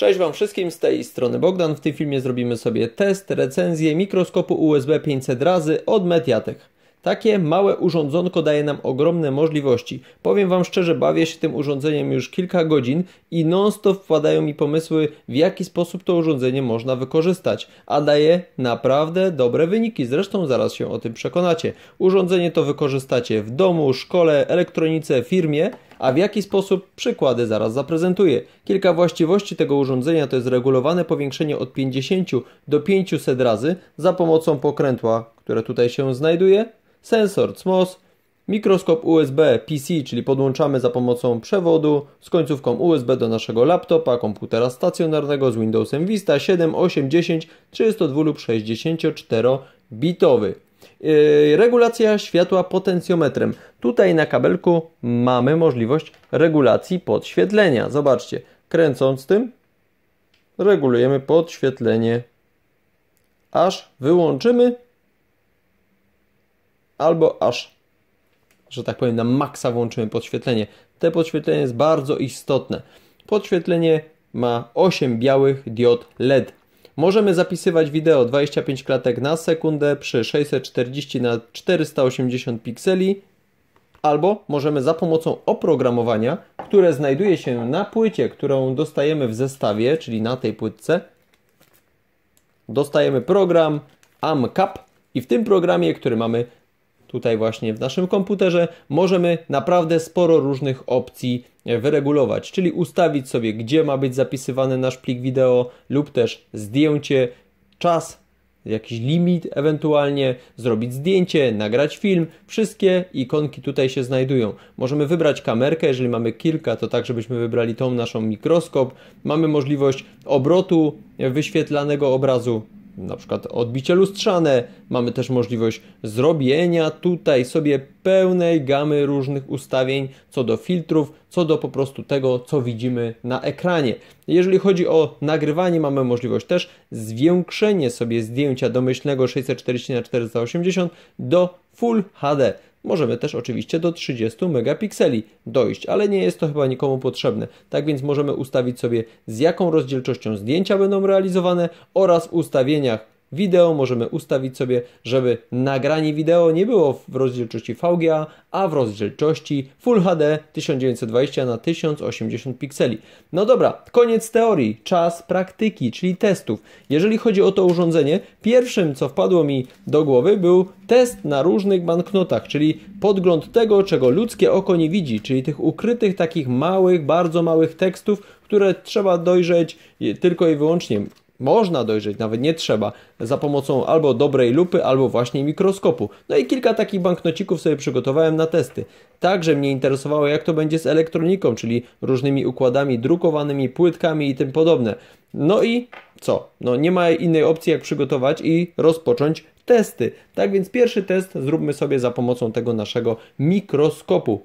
Cześć Wam wszystkim, z tej strony Bogdan. W tym filmie zrobimy sobie test, recenzję mikroskopu USB 500 razy od Mediatek. Takie małe urządzonko daje nam ogromne możliwości. Powiem Wam szczerze, bawię się tym urządzeniem już kilka godzin i non-stop wpadają mi pomysły, w jaki sposób to urządzenie można wykorzystać. A daje naprawdę dobre wyniki, zresztą zaraz się o tym przekonacie. Urządzenie to wykorzystacie w domu, szkole, elektronice, firmie. A w jaki sposób? Przykłady zaraz zaprezentuję. Kilka właściwości tego urządzenia to jest regulowane powiększenie od 50 do 500 razy za pomocą pokrętła, które tutaj się znajduje, sensor CMOS, mikroskop USB PC, czyli podłączamy za pomocą przewodu z końcówką USB do naszego laptopa, komputera stacjonarnego z Windowsem Vista 7, 8, 10, 32 lub 64-bitowy. Regulacja światła potencjometrem. Tutaj na kabelku mamy możliwość regulacji podświetlenia. Zobaczcie, kręcąc tym regulujemy podświetlenie, aż wyłączymy albo aż, że tak powiem, na maksa włączymy podświetlenie. To podświetlenie jest bardzo istotne. Podświetlenie ma 8 białych diod LED. Możemy zapisywać wideo 25 klatek na sekundę przy 640 na 480 pikseli, albo możemy za pomocą oprogramowania, które znajduje się na płycie, którą dostajemy w zestawie, czyli na tej płytce, dostajemy program AMCAP i w tym programie, który mamy tutaj właśnie w naszym komputerze, możemy naprawdę sporo różnych opcji wyregulować, czyli ustawić sobie, gdzie ma być zapisywany nasz plik wideo lub też zdjęcie, czas, jakiś limit ewentualnie, zrobić zdjęcie, nagrać film. Wszystkie ikonki tutaj się znajdują. Możemy wybrać kamerkę, jeżeli mamy kilka, to tak, żebyśmy wybrali tą naszą mikroskop. Mamy możliwość obrotu wyświetlanego obrazu, na przykład odbicie lustrzane. Mamy też możliwość zrobienia tutaj sobie pełnej gamy różnych ustawień co do filtrów, co do po prostu tego, co widzimy na ekranie. Jeżeli chodzi o nagrywanie, mamy możliwość też zwiększenie sobie zdjęcia domyślnego 640 na 480 do Full HD. Możemy też oczywiście do 30 megapikseli dojść, ale nie jest to chyba nikomu potrzebne. Tak więc możemy ustawić sobie, z jaką rozdzielczością zdjęcia będą realizowane, oraz w ustawieniach wideo możemy ustawić sobie, żeby nagranie wideo nie było w rozdzielczości VGA, a w rozdzielczości Full HD 1920 na 1080 pikseli. No dobra, koniec teorii, czas praktyki, czyli testów. Jeżeli chodzi o to urządzenie, pierwszym co wpadło mi do głowy był test na różnych banknotach, czyli podgląd tego, czego ludzkie oko nie widzi, czyli tych ukrytych takich małych, bardzo małych tekstów, które trzeba dojrzeć tylko i wyłącznie. Można dojrzeć, nawet nie trzeba, za pomocą albo dobrej lupy, albo właśnie mikroskopu. No i kilka takich banknocików sobie przygotowałem na testy. Także mnie interesowało, jak to będzie z elektroniką, czyli różnymi układami drukowanymi, płytkami i tym podobne. No i co? No nie ma innej opcji, jak przygotować i rozpocząć testy. Tak więc pierwszy test zróbmy sobie za pomocą tego naszego mikroskopu.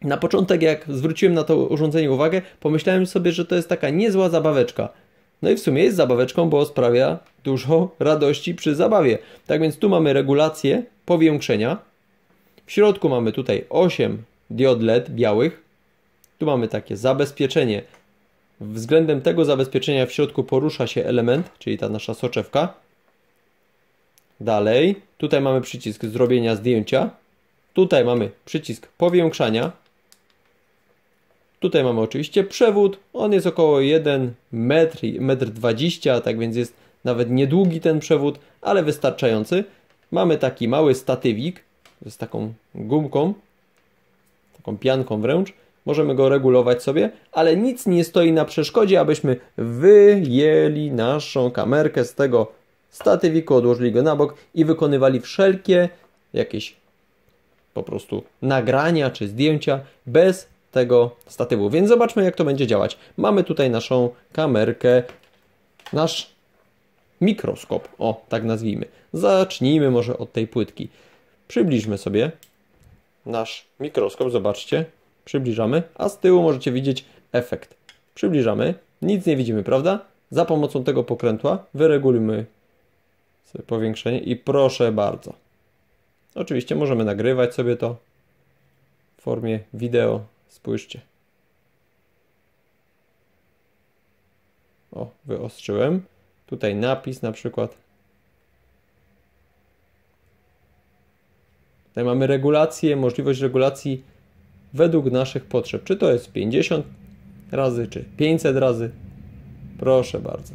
Na początek, jak zwróciłem na to urządzenie uwagę, pomyślałem sobie, że to jest taka niezła zabaweczka. No i w sumie jest zabaweczką, bo sprawia dużo radości przy zabawie. Tak więc tu mamy regulację powiększenia. W środku mamy tutaj 8 diod LED białych. Tu mamy takie zabezpieczenie. Względem tego zabezpieczenia w środku porusza się element, czyli ta nasza soczewka. Dalej, tutaj mamy przycisk zrobienia zdjęcia. Tutaj mamy przycisk powiększania. Tutaj mamy oczywiście przewód, on jest około 1 metr, 1,20 m, tak więc jest nawet niedługi ten przewód, ale wystarczający. Mamy taki mały statywik z taką gumką, taką pianką wręcz. Możemy go regulować sobie, ale nic nie stoi na przeszkodzie, abyśmy wyjęli naszą kamerkę z tego statywiku, odłożyli go na bok i wykonywali wszelkie jakieś po prostu nagrania czy zdjęcia bez tego statywu. Więc zobaczmy, jak to będzie działać. Mamy tutaj naszą kamerkę, nasz mikroskop, o tak nazwijmy. Zacznijmy może od tej płytki. Przybliżmy sobie nasz mikroskop, zobaczcie. Przybliżamy, a z tyłu możecie widzieć efekt. Przybliżamy, nic nie widzimy, prawda? Za pomocą tego pokrętła wyregulujmy sobie powiększenie i proszę bardzo. Oczywiście możemy nagrywać sobie to w formie wideo. Spójrzcie. O, wyostrzyłem. Tutaj napis na przykład. Tutaj mamy regulację, możliwość regulacji według naszych potrzeb. Czy to jest 50 razy, czy 500 razy. Proszę bardzo.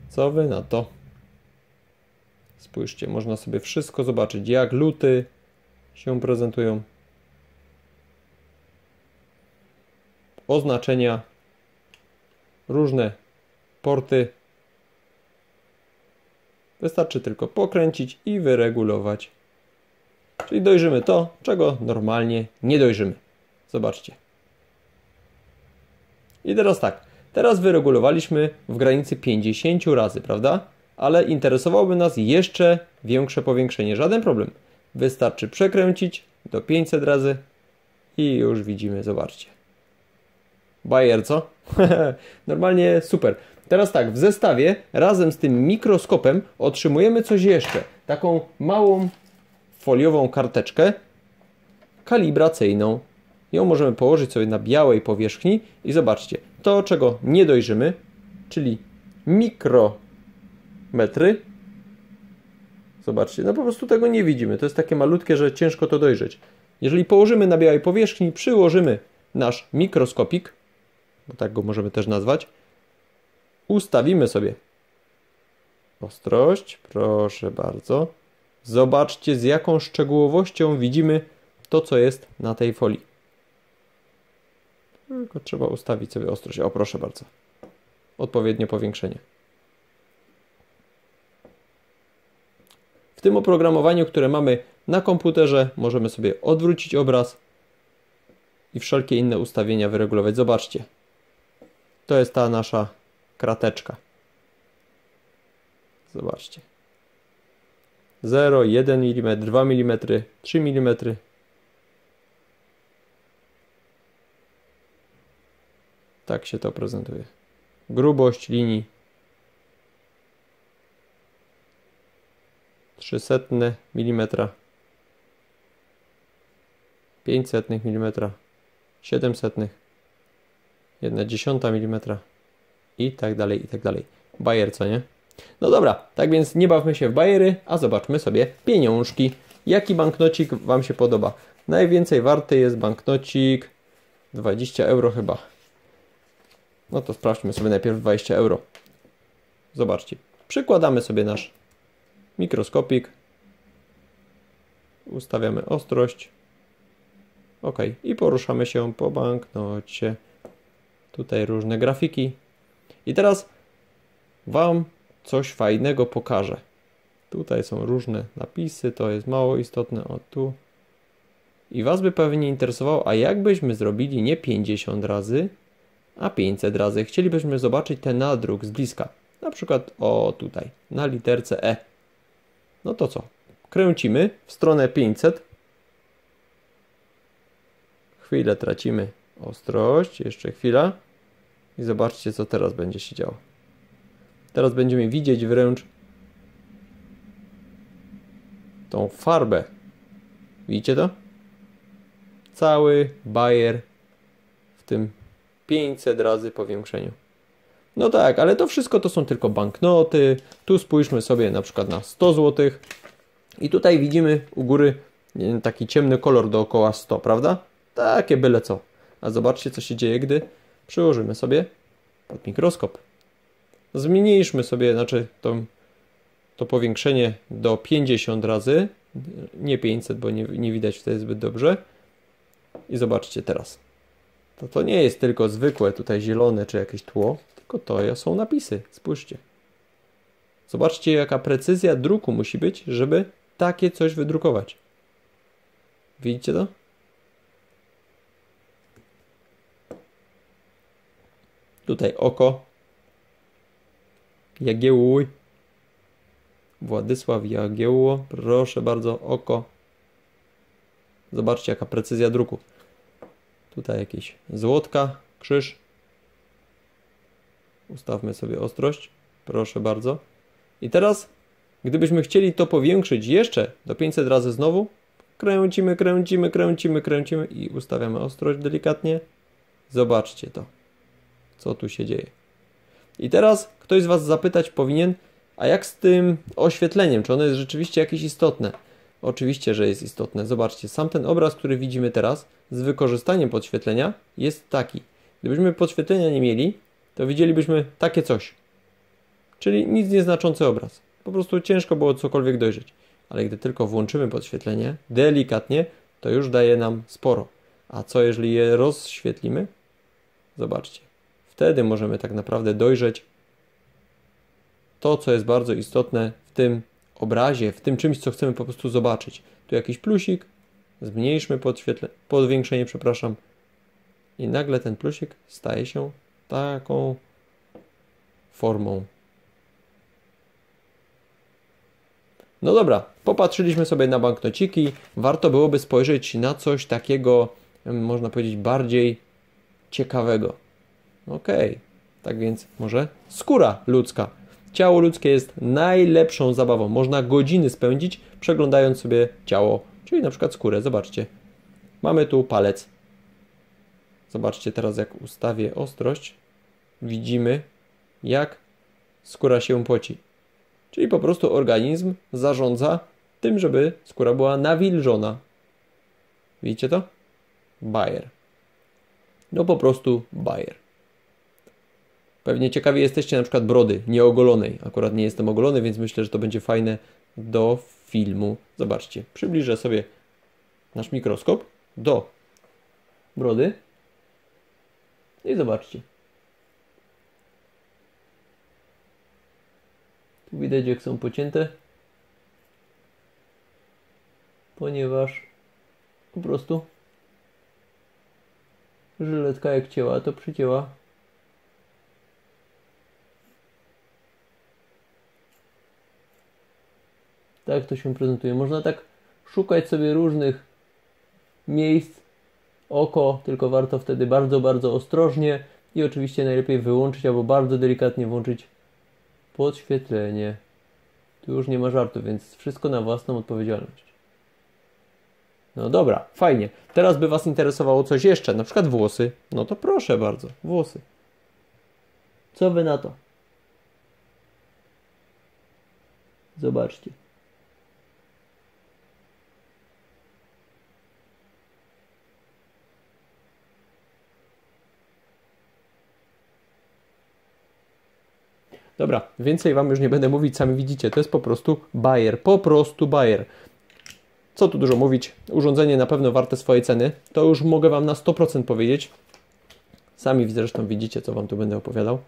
Co wy na to? Spójrzcie, można sobie wszystko zobaczyć, jak luty się prezentują. Oznaczenia, różne porty. Wystarczy tylko pokręcić i wyregulować. Czyli dojrzymy to, czego normalnie nie dojrzymy. Zobaczcie. I teraz tak. Teraz wyregulowaliśmy w granicy 50 razy, prawda? Ale interesowałoby nas jeszcze większe powiększenie. Żaden problem. Wystarczy przekręcić do 500 razy i już widzimy, zobaczcie. Bajer, co? Normalnie super. Teraz tak, w zestawie razem z tym mikroskopem otrzymujemy coś jeszcze. Taką małą foliową karteczkę kalibracyjną. Ją możemy położyć sobie na białej powierzchni i zobaczcie, to czego nie dojrzymy, czyli mikrometry. Zobaczcie, no po prostu tego nie widzimy. To jest takie malutkie, że ciężko to dojrzeć. Jeżeli położymy na białej powierzchni, przyłożymy nasz mikroskopik, bo tak go możemy też nazwać, ustawimy sobie ostrość, proszę bardzo. Zobaczcie, z jaką szczegółowością widzimy to, co jest na tej folii. Tylko trzeba ustawić sobie ostrość. O, proszę bardzo. Odpowiednie powiększenie. W tym oprogramowaniu, które mamy na komputerze, możemy sobie odwrócić obraz i wszelkie inne ustawienia wyregulować. Zobaczcie. To jest ta nasza krateczka. Zobaczcie. 0, 1 mm, 2 mm, 3 mm. Tak się to prezentuje. Grubość linii 300 mm, 500 mm, 700, 1/10 mm i tak dalej, i tak dalej. Bajer, co nie? No dobra, tak więc nie bawmy się w bajery, a zobaczmy sobie pieniążki. Jaki banknocik Wam się podoba? Najwięcej warty jest banknocik 20 euro chyba. No to sprawdźmy sobie najpierw 20 euro. Zobaczcie. Przykładamy sobie nasz mikroskopik. Ustawiamy ostrość. OK. I poruszamy się po banknocie. Tutaj różne grafiki. I teraz Wam coś fajnego pokażę. Tutaj są różne napisy. To jest mało istotne. O tu. I Was by pewnie interesowało, a jak byśmy zrobili nie 50 razy, a 500 razy. Chcielibyśmy zobaczyć ten nadruk z bliska. Na przykład o tutaj, na literce E. No to co? Kręcimy w stronę 500. Chwilę tracimy ostrość. Jeszcze chwila. I zobaczcie, co teraz będzie się działo. Teraz będziemy widzieć wręcz tą farbę. Widzicie to? Cały bajer w tym 500 razy powiększeniu. No tak, ale to wszystko to są tylko banknoty. Tu spójrzmy sobie na przykład na 100 zł. I tutaj widzimy u góry taki ciemny kolor dookoła 100, prawda? Takie byle co. A zobaczcie, co się dzieje, gdy przyłożymy sobie pod mikroskop. Zmniejszmy sobie, znaczy to powiększenie do 50 razy. Nie 500, bo nie widać wtedy zbyt dobrze. I zobaczcie teraz. To nie jest tylko zwykłe tutaj zielone czy jakieś tło, tylko to są napisy. Spójrzcie. Zobaczcie, jaka precyzja druku musi być, żeby takie coś wydrukować. Widzicie to? Tutaj oko. Jagiełłuj. Władysław Jagiełło. Proszę bardzo, oko. Zobaczcie, jaka precyzja druku. Tutaj jakieś złotka, krzyż. Ustawmy sobie ostrość. Proszę bardzo. I teraz, gdybyśmy chcieli to powiększyć jeszcze do 500 razy znowu, kręcimy, kręcimy, kręcimy, kręcimy i ustawiamy ostrość delikatnie. Zobaczcie to. co tu się dzieje. I teraz ktoś z Was zapytać powinien, a jak z tym oświetleniem? Czy ono jest rzeczywiście jakieś istotne? Oczywiście, że jest istotne. Zobaczcie, sam ten obraz, który widzimy teraz z wykorzystaniem podświetlenia jest taki. Gdybyśmy podświetlenia nie mieli, to widzielibyśmy takie coś. Czyli nic nieznaczący obraz. Po prostu ciężko było cokolwiek dojrzeć. Ale gdy tylko włączymy podświetlenie delikatnie, to już daje nam sporo. A co jeżeli je rozświetlimy? Zobaczcie. Wtedy możemy tak naprawdę dojrzeć to, co jest bardzo istotne w tym obrazie, w tym czymś, co chcemy po prostu zobaczyć. Tu jakiś plusik, zmniejszmy podwiększenie, przepraszam. I nagle ten plusik staje się taką formą. No dobra, popatrzyliśmy sobie na banknociki. Warto byłoby spojrzeć na coś takiego, można powiedzieć, bardziej ciekawego. Okej, tak więc może skóra ludzka. Ciało ludzkie jest najlepszą zabawą. Można godziny spędzić przeglądając sobie ciało, czyli na przykład skórę. Zobaczcie, mamy tu palec. Zobaczcie teraz, jak ustawię ostrość, widzimy, jak skóra się poci. Czyli po prostu organizm zarządza tym, żeby skóra była nawilżona. Widzicie to? Bajer. No po prostu bajer. Pewnie ciekawi jesteście na przykład brody nieogolonej. Akurat nie jestem ogolony, więc myślę, że to będzie fajne do filmu. Zobaczcie, przybliżę sobie nasz mikroskop do brody i zobaczcie. Tu widać, jak są pocięte, ponieważ po prostu żyletka jak cięła, to przycięła. Tak to się prezentuje. Można tak szukać sobie różnych miejsc, oko, tylko warto wtedy bardzo, bardzo ostrożnie i oczywiście najlepiej wyłączyć albo bardzo delikatnie włączyć podświetlenie. Tu już nie ma żartu, więc wszystko na własną odpowiedzialność. No dobra, fajnie. Teraz by Was interesowało coś jeszcze, na przykład włosy. No to proszę bardzo, włosy. Co Wy na to? Zobaczcie. Dobra, więcej Wam już nie będę mówić, sami widzicie, to jest po prostu bajer, Co tu dużo mówić, urządzenie na pewno warte swojej ceny, to już mogę Wam na 100% powiedzieć. Sami zresztą widzicie, co Wam tu będę opowiadał.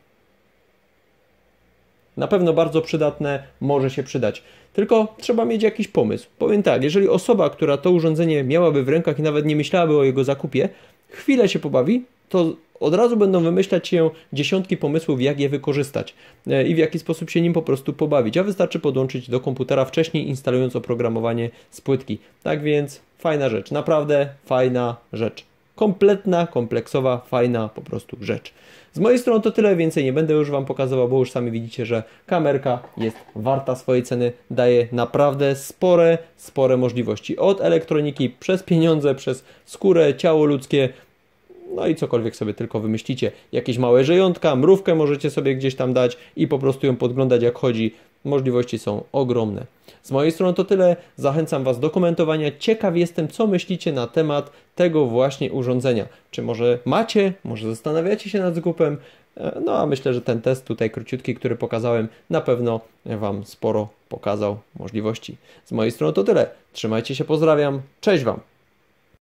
Na pewno bardzo przydatne, może się przydać. Tylko trzeba mieć jakiś pomysł. Powiem tak, jeżeli osoba, która to urządzenie miałaby w rękach i nawet nie myślałaby o jego zakupie, chwilę się pobawi, to od razu będą wymyślać się dziesiątki pomysłów, jak je wykorzystać i w jaki sposób się nim po prostu pobawić. A wystarczy podłączyć do komputera wcześniej, instalując oprogramowanie z płytki. Tak więc fajna rzecz, naprawdę fajna rzecz. Kompletna, kompleksowa, fajna po prostu rzecz. Z mojej strony to tyle, więcej nie będę już Wam pokazywał, bo już sami widzicie, że kamerka jest warta swojej ceny, daje naprawdę spore możliwości. Od elektroniki, przez pieniądze, przez skórę, ciało ludzkie, no i cokolwiek sobie tylko wymyślicie. Jakieś małe żyjątka, mrówkę możecie sobie gdzieś tam dać i po prostu ją podglądać, jak chodzi. Możliwości są ogromne. Z mojej strony to tyle. Zachęcam Was do komentowania. Ciekaw jestem, co myślicie na temat tego właśnie urządzenia. Czy może macie, może zastanawiacie się nad zakupem? No a myślę, że ten test tutaj króciutki, który pokazałem, na pewno Wam sporo pokazał możliwości. Z mojej strony to tyle. Trzymajcie się, pozdrawiam. Cześć Wam!